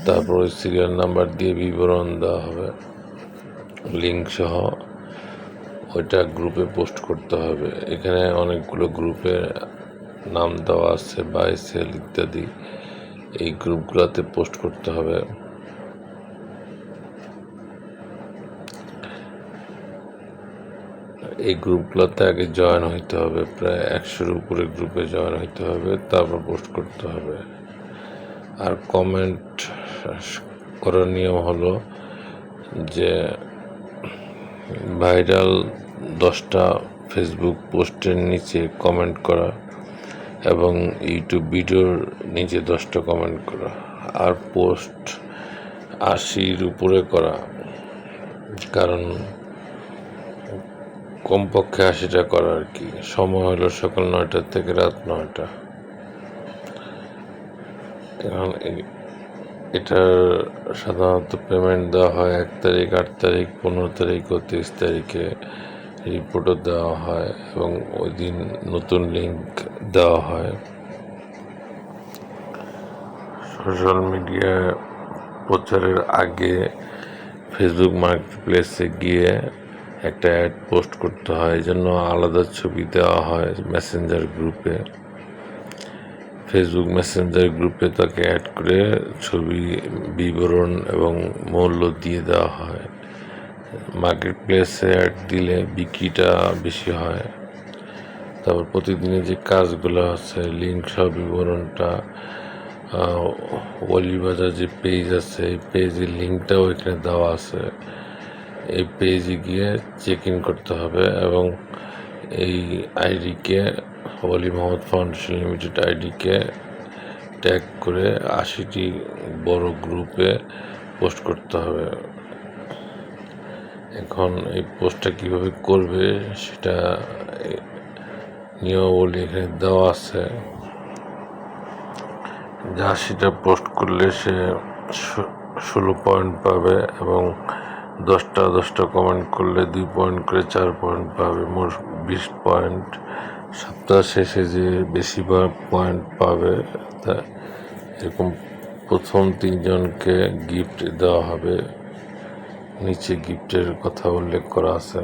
তারপর ওই serial number দিয়ে বিবরণ দেওয়া হবে, লিঙ্ক সহ। ওইটা গ্রুপে পোস্ট করতে হবে। এখানে অনেকগুলো গ্রুপের নাম দেওয়া আছে, বাই সেল ইত্যাদি। এই গ্রুপগুলোতে পোস্ট করতে হবে। এই গ্রুপগুলোতে আগে জয়েন হইতে হবে, প্রায় 100-র উপরে গ্রুপে জয়েন হইতে হবে, তারপর পোস্ট করতে হবে। আর কমেন্ট করার নিয়ম হলো যে ভাইরাল 10টা ফেসবুক পোস্টের নিচে কমেন্ট করা এবং ইউটিউব ভিডিওর নিচে 10টা কমেন্ট করা। আর পোস্ট 80-র উপরে করা, কারণ কমপক্ষে 80টা করা আর কি। সময় হলো সকাল 9টা থেকে রাত 9টা। এখন এটার সাধারণত পেমেন্ট দেওয়া হয় 1 তারিখ, 8 তারিখ, 15 তারিখ ও 30 তারিখে। রিপোর্টও দেওয়া হয় এবং ওই দিন নতুন লিঙ্ক দেওয়া হয়। সোশ্যাল মিডিয়া প্রচারের আগে ফেসবুক মার্কেটপ্লেসে গিয়ে একটা অ্যাড পোস্ট করতে হয়, এই জন্য আলাদা ছবি দেওয়া হয় মেসেঞ্জার গ্রুপে। ফেসবুক মেসেঞ্জার গ্রুপে তাকে অ্যাড করে ছবি, বিবরণ এবং মূল্য দিয়ে দেওয়া হয়। মার্কেট প্লেসে অ্যাড দিলে বিক্রিটা বেশি হয়। তারপর প্রতিদিনের যে কাজগুলো আছে, লিঙ্ক সহ বিবরণটা, ওয়ালিবাজার যে পেজ আছে, এই পেজের লিঙ্কটাও এখানে দেওয়া আছে। এই পেজে গিয়ে চেক ইন করতে হবে এবং এই আইডিকে, ওয়ালি মোহাম্মদ ফাউন্ডেশন লিমিটেড আইডিকে ট্যাগ করে 80টি বড় গ্রুপে পোস্ট করতে হবে। এখন এই পোস্টটা কিভাবে করবে সেটা নিয়মাবলী এখানে দেওয়া আছে। যে 80টা পোস্ট করলে সে 16 পয়েন্ট পাবে এবং 10টা কমেন্ট করলে 2 পয়েন্ট করে 4 পয়েন্ট পাবে, মোট 20 পয়েন্ট। সপ্তাহ শেষে যে বেশি পয়েন্ট পাবে, তা এরকম প্রথম 3 জনকে গিফট দেওয়া হবে। নিচে গিফটের কথা উল্লেখ করা আছে।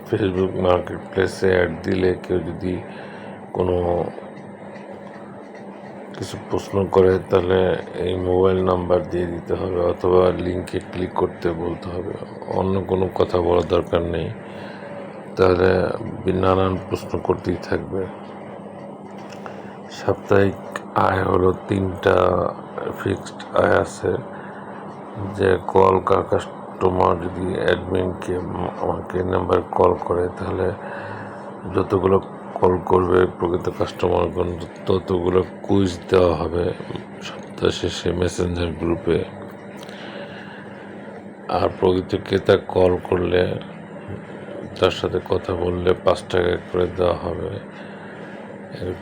ফেসবুক মার্কেট প্লেসে অ্যাড দিলে কেউ যদি কোনো কিছু প্রশ্ন করে, তাহলে এই মোবাইল নাম্বার দিয়ে দিতে হবে অথবা লিঙ্কে ক্লিক করতে বলতে হবে। অন্য কোনো কথা বলার দরকার নেই, তাহলে নানান প্রশ্ন করতেই থাকবে। সাপ্তাহিক আয় হলো 3টা ফিক্সড আয় আছে, যে কল কাস্টমার যদি অ্যাডমিনকে আমাকে নাম্বার কল করে, তাহলে যতগুলো কল করবে প্রকৃত কাস্টমারগণ ততগুলো কুইজ দেওয়া হবে সপ্তাহ শেষে মেসেঞ্জার গ্রুপে। আর প্রকৃত ক্রেতা কল করলে, তার সাথে কথা বললে 5 টাকা করে দেওয়া হবে।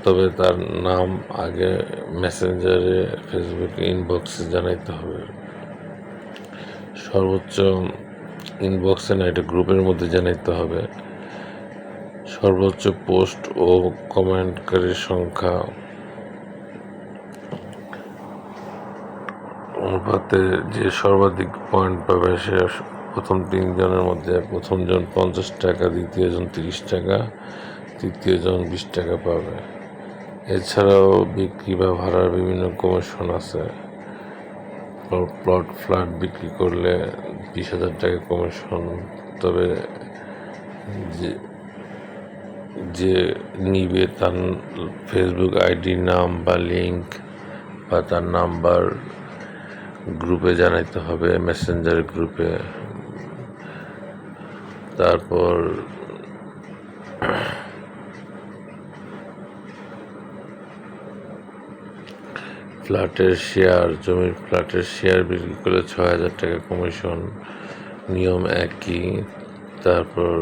তবে তার নাম আগে মেসেঞ্জারে, ফেসবুকে ইনবক্সে জানাইতে হবে। সর্বোচ্চ ইনবক্সে না, এটা গ্রুপের মধ্যে জানাইতে হবে। সর্বোচ্চ পোস্ট ও কমেন্টকারীর সংখ্যা অনুপাতে যে সর্বাধিক পয়েন্ট পাবে সে প্রথম 3 জনের মধ্যে প্রথম জন 50 টাকা, দ্বিতীয় জন 30 টাকা, তৃতীয় জন 20 টাকা পাবে। এছাড়াও বিক্রি বা ভাড়ার বিভিন্ন কমিশন আছে। ফ্ল্যাট বিক্রি করলে 20,000 টাকা কমিশন। তবে যে নিবে তার ফেসবুক আইডি, নাম বা লিঙ্ক বা তার নাম্বার গ্রুপে জানাইতে হবে, মেসেঞ্জার গ্রুপে। তারপর ফ্ল্যাটের শেয়ার, জমির ফ্ল্যাটের শেয়ার বিক্রি করলে 6,000 টাকা কমিশন, নিয়ম একই। তারপর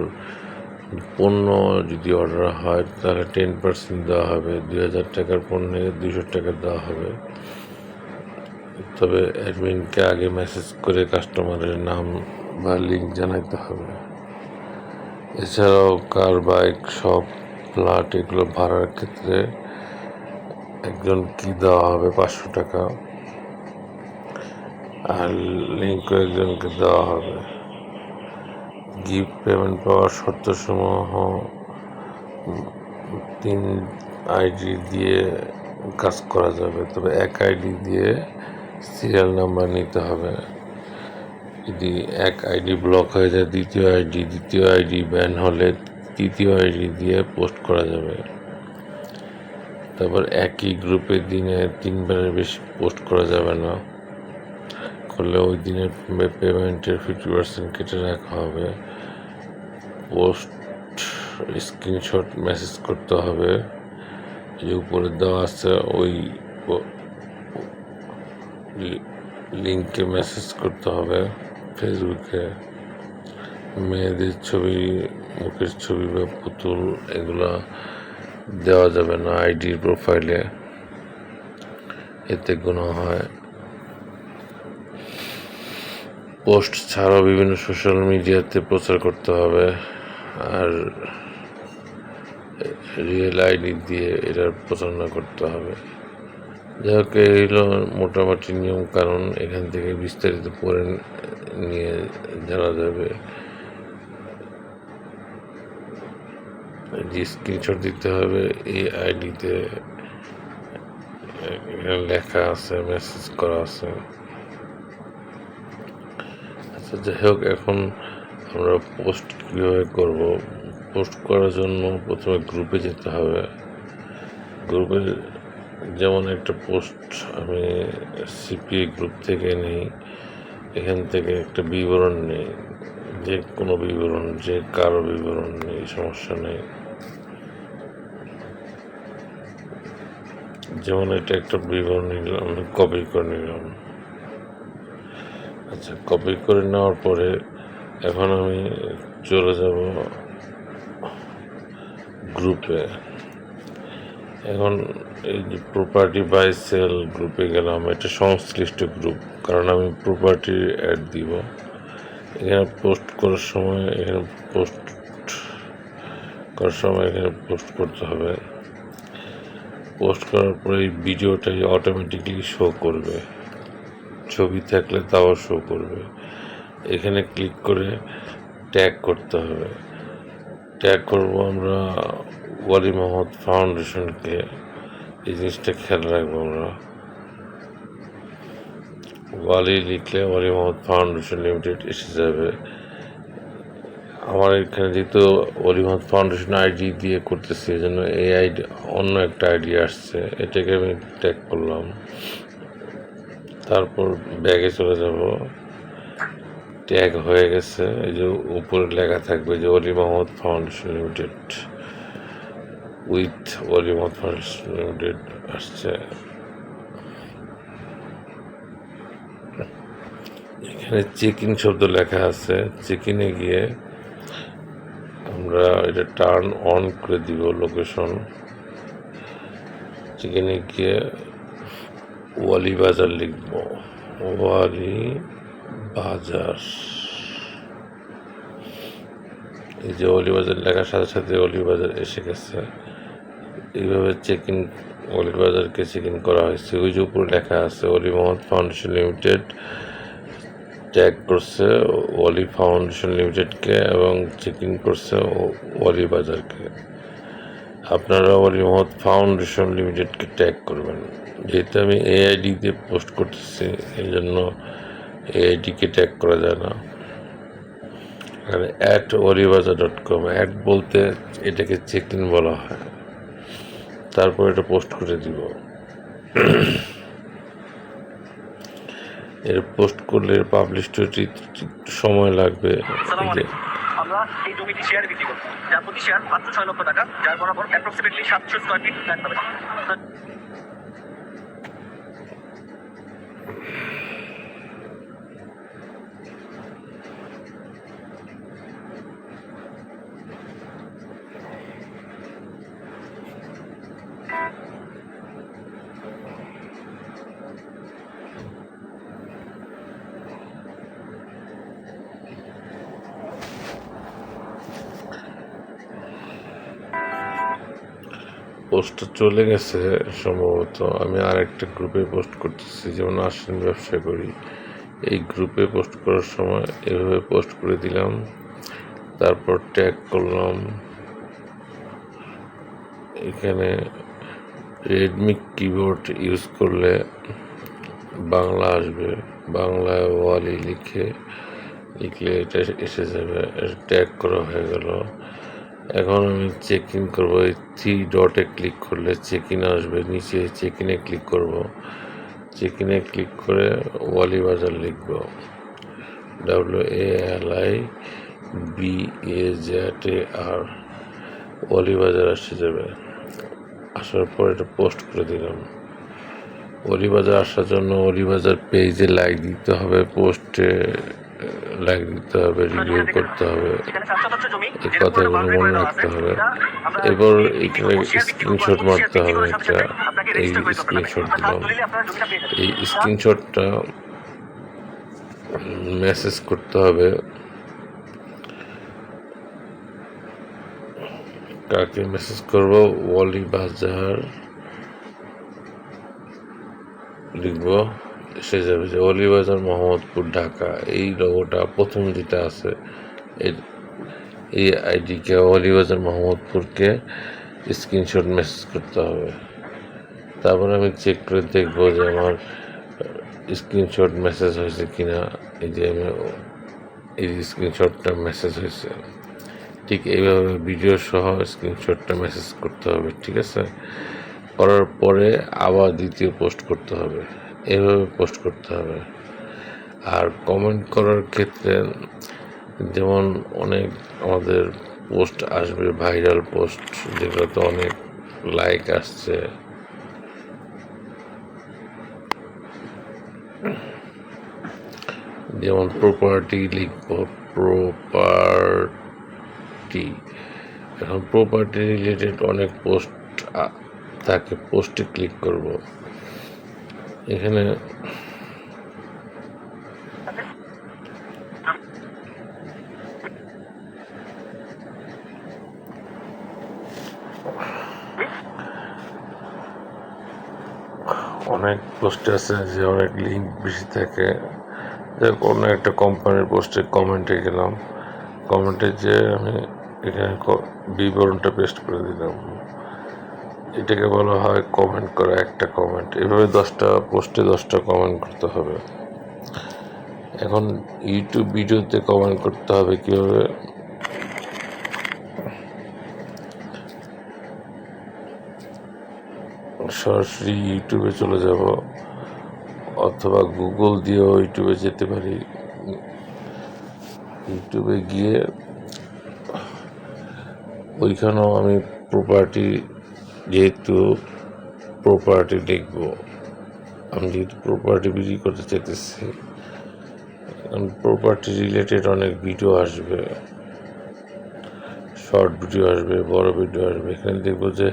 পণ্য যদি অর্ডার হয় তাহলে 10% দেওয়া হবে। 2,000 টাকার পণ্যে 200 টাকা দেওয়া হবে। তবে অ্যাডমিনকে আগে মেসেজ করে কাস্টমারের নাম বা লিঙ্ক জানাতে হবে। এছাড়াও কার, বাইক, শপ, ফ্ল্যাট এগুলো ভাড়ার ক্ষেত্রে একজন কি দেওয়া হবে 500 টাকা, আর লিঙ্কও একজনকে দেওয়া হবে। গিফট পেমেন্ট পাওয়ার শর্তসমূহ 3 আইডি দিয়ে কাজ করা যাবে, তবে এক আইডি দিয়ে সিরিয়াল নাম্বার নিতে হবে। যদি এক আইডি ব্লক হয়ে যায় দ্বিতীয় আইডি ব্যান হলে তৃতীয় আইডি দিয়ে পোস্ট করা যাবে। তারপর একই গ্রুপে দিনে 3 বারের বেশি পোস্ট করা যাবে না, করলে ওই দিনের পেমেন্টের 50% কেটে রাখা হবে। পোস্ট স্ক্রিনশট মেসেজ করতে হবে, যে উপরে দেওয়া আছে ওই লিঙ্কে মেসেজ করতে হবে। ফেসবুকে মেয়েদের ছবি, মুখের ছবি বা পুতুল এগুলা দেওয়া যাবে না আইডির প্রোফাইলে, এতে গুনাহ হয়। পোস্ট ছাড়াও বিভিন্ন সোশ্যাল মিডিয়াতে প্রচার করতে হবে, আর রিয়েল আইডি দিয়ে এটার প্রচারণা করতে হবে। যাই হোক, এই হলো মোটামুটি নিয়ম কানুন। এখান থেকে বিস্তারিত পড়ে নিয়ে জানা যাবে। যে স্ক্রিনশট দিতে হবে এই আইডিতে লেখা আছে, মেসেজ করা আছে। আচ্ছা, যাই হোক, এখন আমরা পোস্ট কীভাবে করব? পোস্ট করার জন্য প্রথমে গ্রুপে যেতে হবে। গ্রুপে যেমন একটা পোস্ট আমি সিপিএ গ্রুপ থেকে নিই, এখান থেকে একটা বিবরণ নেই, যে কোনো বিবরণ, যে কারো বিবরণ নেই, সমস্যা নেই। যেমন এটা একটা বিবরণ নিলাম, আমি কপি করে নিলাম। আচ্ছা, কপি করে নেওয়ার পরে এখন আমি চলে যাব গ্রুপে। এখন এই যে প্রপার্টি বাই সেল গ্রুপে গেলাম, এটা সংশ্লিষ্ট গ্রুপ, কারণ আমি প্রপার্টির অ্যাড দিব। এখানে পোস্ট করার সময় এখানে পোস্ট করতে হবে। পোস্ট করার পরে এই ভিডিওটাই অটোমেটিকলি শো করবে, ছবি থাকলে তাও শো করবে। এখানে ক্লিক করে ট্যাগ করতে হবে। ট্যাগ করবো আমরা ওয়ালি মোহাম্মদ ফাউন্ডেশনকে, এই জিনিসটা খেয়াল রাখবো আমরা। ওয়ালি লিখলে ওয়ালি মোহাম্মদ ফাউন্ডেশন লিমিটেড এসে যাবে। আমার এখানে যেহেতু ওয়ালি মোহাম্মদ ফাউন্ডেশন আইডি দিয়ে করতেছি, এই জন্য এই আইডি অন্য একটা আইডি আসছে, এটাকে আমি ট্যাগ করলাম। তারপর ব্যাগে চলে যাব। ট্যাগ হয়ে গেছে, এই যে উপরে লেখা থাকবে যে Wali Mohammad foundation limited, with Wali Mohammad foundation limited আসছে। এখানে চেক ইন শব্দ লেখা আছে, চেক ইনে গিয়ে আমরা এটা টার্ন অন করে দিব লোকেশন। চেক ইনে গিয়ে ওয়ালি বাজার লিখব, ওয়ালি বাজার। এই যে ওয়ালি বাজার লেখার সাথে সাথে ওয়ালি বাজার এসে গেছে। এইভাবে চেক ইন ওয়ালি বাজারকে চেক ইন করা হয়েছে। ওই যে উপরে লেখা আছে ওয়ালি মোহাম্মদ ফাউন্ডেশন লিমিটেড, ট্যাগ করছে ওয়ালি ফাউন্ডেশন লিমিটেডকে এবং চেক ইন করছে ওয়ালি বাজারকে। আপনারা ওয়ালি মোহাম্মদ ফাউন্ডেশন লিমিটেডকে ট্যাগ করবেন। যেহেতু আমি এআইডি দিয়ে পোস্ট করতেছি, এই জন্য এআইডিকে ট্যাগ করা যায় না। আর @walibazaar.com, অ্যাড বলতে এটাকে চেক ইন বলা হয়। তারপর এটা পোস্ট করে দিব। এর পোস্ট করলে পাবলিশ হতে একটু সময় লাগবে। আমরা এই জমিটি শেয়ার বিক্রি করব, যার প্রতি শেয়ার মাত্র 6 লক্ষ টাকা, যার বরাবর অ্যাপ্রক্সিমেটলি 700 স্কয়ার ফিট ল্যান্ড পাবে। পোস্টটা চলে গেছে সম্ভবত। আমি আরেকটা গ্রুপে পোস্ট করতেছি, যেমন আসেন ব্যবসা করি, এই গ্রুপে পোস্ট করার সময় এভাবে পোস্ট করে দিলাম, তারপর ট্যাগ করলাম। এখানে রেডমি কিবোর্ড ইউজ করলে বাংলা আসবে, বাংলায় ওয়ালি লিখলে এটা এসে যাবে। ট্যাগ করা হয়ে গেল। এখন আমি চেক ইন করবো। এই 3 ডটে ক্লিক করলে চেক ইন আসবে, নিচে চেক ইনে ক্লিক করব। চেক ইনে ক্লিক করে ওয়ালি বাজার লিখব, WALIBAZAR, ওয়ালি বাজার আসে যাবে। আসার পর এটা পোস্ট করে দিলাম। ওয়ালি বাজার আসার জন্য ওয়ালি বাজার পেজে লাইক দিতে হবে, পোস্টে লাইক দিতে হবে, রিভিউ করতে হবে, এই কথাগুলো মনে রাখতে হবে। এরপর এইখানে স্ক্রিনশট মারতে হবে একটা। এই স্ক্রিনশট দিলাম। এই স্ক্রিনশটটা মেসেজ করতে হবে। কাকে মেসেজ করব? ওয়ালি বাজার লিখবো, এসে যাবে যে ওয়ালি বাজার মোহাম্মদপুর ঢাকা। এই লোগোটা প্রথম যেটা আছে, এই আইডিকে ওয়ালি বাজার মোহাম্মদপুরকে স্ক্রিনশট মেসেজ করতে হবে। তারপর আমি চেক করে দেখবো যে আমার স্ক্রিনশট মেসেজ হয়েছে কিনা। এই যে আমি এই স্ক্রিনশটটা মেসেজ হয়েছে, ঠিক এইভাবে ভিডিও সহ স্ক্রিনশটটা মেসেজ করতে হবে। ঠিক আছে, করার পরে আবার দ্বিতীয় পোস্ট করতে হবে, এইভাবে পোস্ট করতে হবে। আর কমেন্ট করার ক্ষেত্রে যেমন অনেক আমাদের পোস্ট আসবে, ভাইরাল পোস্ট, যেগুলোতে অনেক লাইক আসছে, যেমন প্রপার্টি লিখবো, প্রপার্টি। এখন প্রপার্টি রিলেটেড অনেক পোস্ট থাকে, পোস্টে ক্লিক করব। এখানে অনেক পোস্ট আছে যে অনেক লিঙ্ক বেশি থাকে। যাই কোনো একটা কোম্পানির পোস্টে কমেন্টে গেলাম, কমেন্টে যে আমি এখানে বিবরণটা পেস্ট করে দিলাম। এটাকে বলা হয় কমেন্ট করা, একটা কমেন্ট। এভাবে 10টা পোস্টে 10টা কমেন্ট করতে হবে। এখন ইউটিউব ভিডিওতে কমেন্ট করতে হবে কীভাবে? সরাসরি ইউটিউবে চলে যাব, অথবা গুগল দিয়েও ইউটিউবে যেতে পারি। ইউটিউবে গিয়ে ওইখানেও আমি প্রপার্টি, যেহেতু প্রপার্টি লিখব, আমি যেহেতু প্রপার্টি বিক্রি করতে চাইতেছি, প্রপার্টি রিলেটেড অনেক ভিডিও আসবে, শর্ট ভিডিও আসবে, বড় ভিডিও আসবে। এখানে দেখবো যে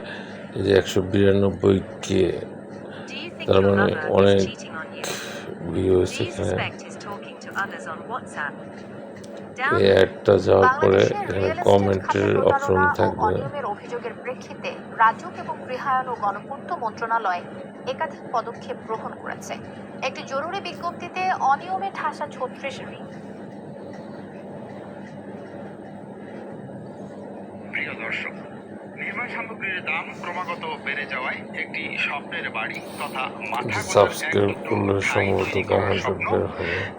এই যে 192K, তার মানে অনেক ভিউ হয়েছে। এখানে এই অ্যাডটা যাওয়ার পরে এখানে কমেন্টের অপশন থাকবে। অনিয়মের অভিযোগের প্রেক্ষিতে রাজুক এবং গৃহায়ন ও গণপূর্ত মন্ত্রণালয় একাধিক পদক্ষেপ গ্রহণ করেছে। একটি জরুরি বিজ্ঞপ্তিতে অনিয়মে ঠাসা 36 প্রিয় দর্শক, নির্মাণ সামগ্রীর দাম ক্রমাগত বেড়ে যাওয়ায় একটি স্বপ্নের বাড়ি তথা মাথা সাবস্ক্রাইব করলে সম্ভবত কমেন্ট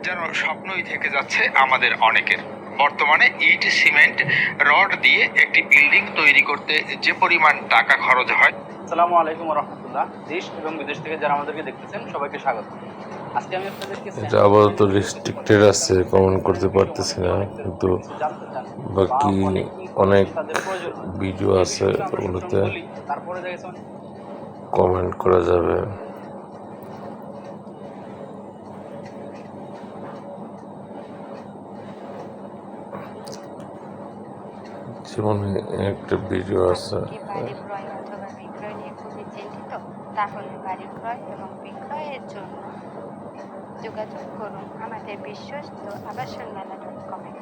যেন স্বপ্নই থেকে যাচ্ছে আমাদের অনেকের। বর্তমানে ইট, সিমেন্ট, রড দিয়ে একটি বিল্ডিং তৈরি করতে যে পরিমাণ টাকা খরচ হয়। আসসালামু আলাইকুম ওয়া রাহমাতুল্লাহ। দেশ এবং বিদেশ থেকে যারা আমাদেরকে দেখতেছেন সবাইকে স্বাগত। আজকে আমি আপনাদেরকে এটা আপাতত রেস্ট্রিক্টেড আছে, কমেন্ট করতে পারতেছি না, কিন্তু বাকি অনেক ভিডিও আছে, ওগুলোতে কমেন্ট করা যাবে। যেমন একটা ভিডিও আছে, বাড়ি ক্রয় অথবা বিক্রয় নিয়ে খুবই চিন্তিত, তাহলে বাড়ি ক্রয় এবং বিক্রয়ের জন্য যোগাযোগ করুন আমাদের বিশ্বস্ত আবাসনমেলা.com-এ।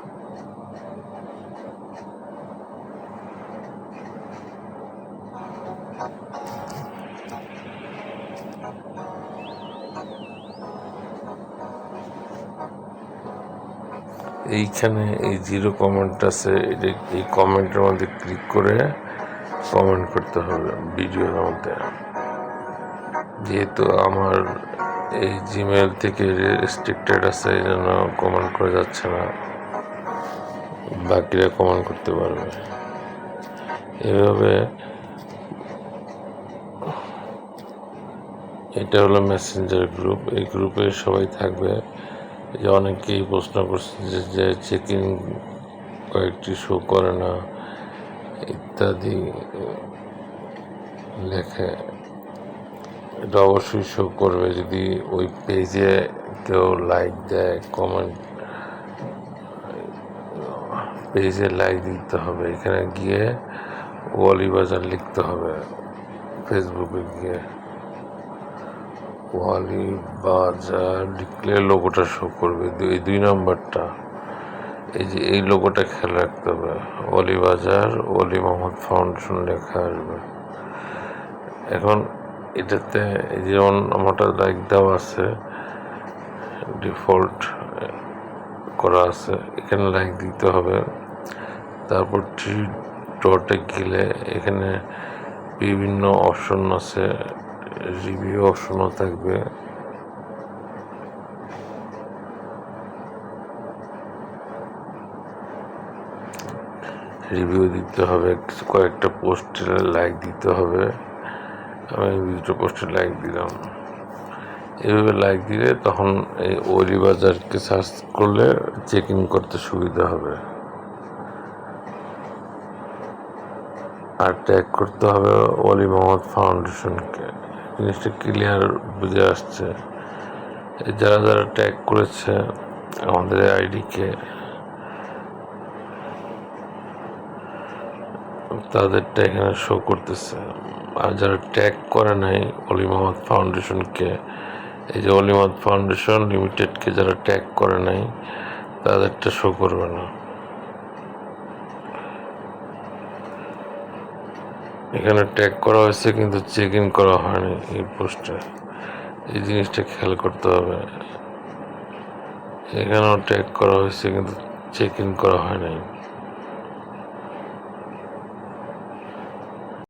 এইখানে এই জিরো কমেন্ট আছে, এই কমেন্টের মধ্যে ক্লিক করে কমেন্ট করতে হবে ভিডিওর মধ্যে। যেহেতু আমার এই জিমেল থেকে রেস্ট্রিক্টেড আছে, এই জন্য কমেন্ট করা যাচ্ছে না, বাকিরা কমেন্ট করতে পারবে। এভাবে এটা হলো মেসেঞ্জার গ্রুপ। এই গ্রুপে সবাই থাকবে। যে অনেকেই প্রশ্ন করছে যে চেকিং কয়েকটি শো করে না ইত্যাদি লেখে। এটা অবশ্যই শো করবে যদি ওই পেজে কেউ লাইক দেয়, কমেন্ট, পেজে লাইক দিতে হবে। এখানে গিয়ে ওয়ালি বাজার লিখতে হবে, ফেসবুকে গিয়ে ওয়ালি বাজার লিখলে লোগোটা শো করবে। এই 2 নম্বরটা, এই যে এই লোগোটা খেয়াল রাখতে হবে। ওয়ালি বাজার, ওয়ালি মোহাম্মদ ফাউন্ডেশন লেখা আসবে। এখন এটাতে যেমন আমারটা লাইক দেওয়া আছে, ডিফল্ট করা আছে, এখানে লাইক দিতে হবে। তারপর 3 ডটে গেলে এখানে বিভিন্ন অপশন আছে, রিভিউ অপশনও থাকবে। রিভিউ দিতে হবে, কয়েকটা পোস্টে লাইক দিতে হবে। আমি 2টো পোস্টে লাইক দিলাম। এভাবে লাইক দিলে তখন এই ওয়ালি বাজারকে সার্চ করলে চেকিং করতে সুবিধা হবে। আর ট্যাগ করতে হবে ওয়ালি মোহাম্মদ ফাউন্ডেশনকে। জিনিসটা ক্লিয়ার বুঝে আসছে। যারা যারা ট্যাগ করেছে আমাদের আইডিকে, তাদেরটা এখানে শো করতেছে। আর যারা ট্যাগ করে নাই ওয়ালি মোহাম্মদ ফাউন্ডেশনকে, এই যে ওয়ালি মোহাম্মদ ফাউন্ডেশন লিমিটেডকে যারা ট্যাগ করে নাই তাদেরটা শো করবে না। এখানে ট্যাগ করা হয়েছে কিন্তু চেক ইন করা হয়নি এই পোস্টে। এই জিনিসটা খেয়াল করতে হবে। এখানেও ট্যাগ করা হয়েছে কিন্তু চেক ইন করা হয় নাই।